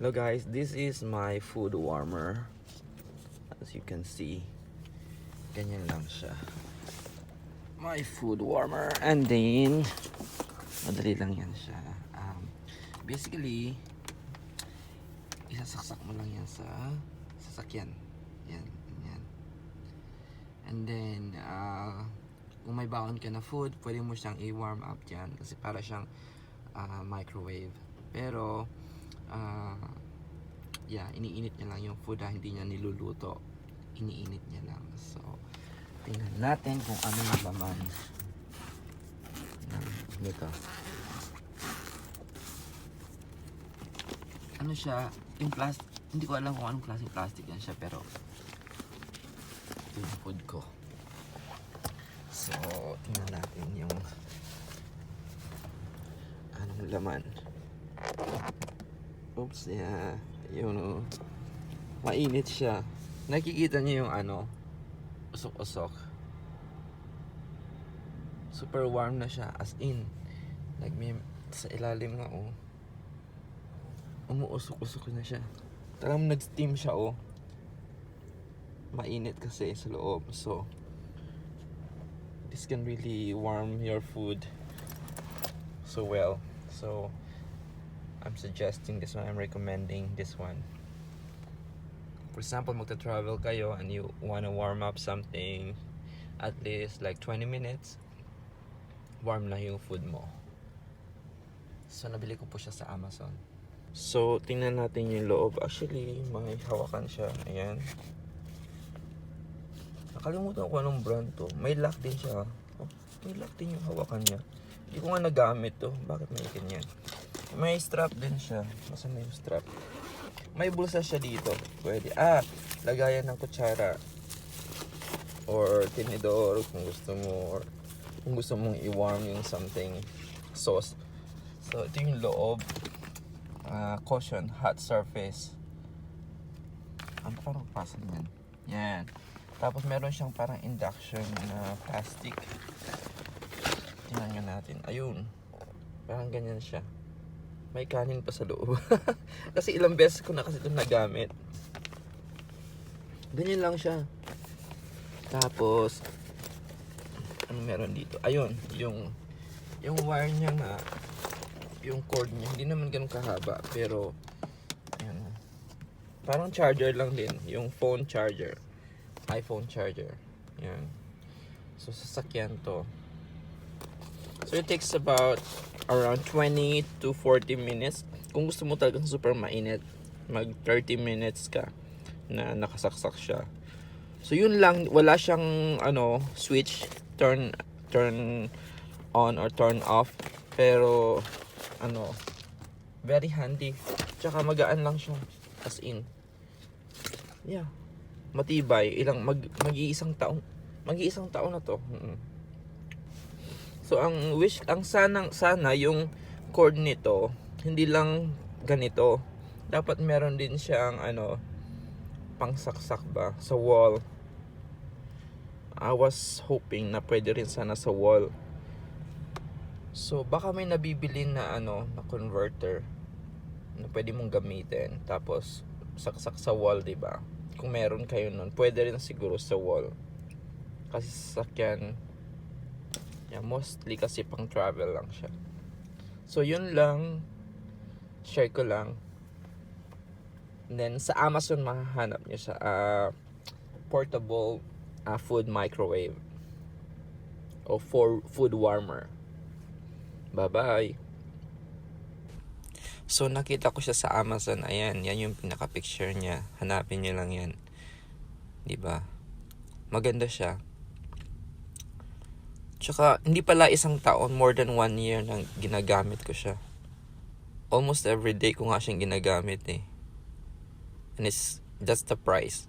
Hello guys, this is my food warmer. As you can see, ganyan lang siya. My food warmer. And then, madali lang yan siya. Basically, isasaksak mo lang yan sa sasakyan. Yan. And then, kung may baon ka na food, pwede mo siyang i-warm up dyan. Kasi para siyang microwave. Pero, iniinit niya lang yung food, hindi niya niluluto. Iniinit niya lang. So, tingnan natin kung ano yung laman nito. Ano siya, yung plastic, hindi ko alam kung anong klaseng plastic yan siya, pero ito yung food ko. So, tingnan natin yung anong laman. Oops, yeah. Yun, mainit siya. Nakikita niyo yung usok-usok. Super warm na siya, as in. Sa ilalim nga, umuusok-usok na siya. Talagang nag-steam siya, Mainit kasi sa loob. So, this can really warm your food so well. So, I'm suggesting this one. I'm recommending this one. For example, magta-travel kayo and you wanna warm up something at least like 20 minutes, warm na yung food mo. So, nabili ko po siya sa Amazon. So, tingnan natin yung loob. Actually, may hawakan siya. Ayan. Nakalimutan ko anong brand to. May lock din siya. May lock din yung hawakan niya. Hindi ko nga nagamit to. Bakit may ganyan? May strap din siya. Nasaan na yung strap? May bulsa siya dito. Pwede. Lagayan ng kutsara. Or tinidor kung gusto mo. Or kung gusto mong i-warm yung something. Sauce. So, ito yung loob. Caution, hot surface. Ano parang pasan yan? Yan. Tapos meron siyang parang induction na plastic. Tingnan nyo natin. Ayun. Parang ganyan siya. May kanin pa sa loob. Kasi ilang beses ko na kasi ito nagamit. Ganyan lang siya. Tapos, ano meron dito? Ayun. Yung wire niya nga, yung cord niya, hindi naman ganun kahaba. Pero, ayan. Parang charger lang din. Yung phone charger. iPhone charger. Yan. So, sasakyan to. So, it takes about around 20 to 40 minutes. Kung gusto mo talagang super mainit, mag 30 minutes ka na nakasaksak siya. So, yun lang. Wala siyang switch, turn on or turn off. Pero, very handy. Tsaka magaan lang siya. As in. Yeah. Matibay. Mag-iisang taon na to. So, sana yung cord nito, hindi lang ganito. Dapat meron din siyang, pangsaksak ba, sa wall. I was hoping na pwede rin sana sa wall. So, baka may nabibili na, na converter na pwede mong gamitin. Tapos, saksak sa wall, diba? Kung meron kayo nun, pwede rin siguro sa wall. Kasi sasakyan, mostly kasi pang travel lang siya. So, yun lang. Share ko lang. And then, sa Amazon, mahahanap nyo sa portable food microwave. O food warmer. Bye-bye. So, nakita ko siya sa Amazon. Ayan, yan yung pinaka-picture niya. Hanapin niyo lang yan. Diba? Maganda siya. Tsaka, hindi pala isang taon, more than 1 year nang ginagamit ko siya. Almost every day ko nga siyang ginagamit eh. And that's the price.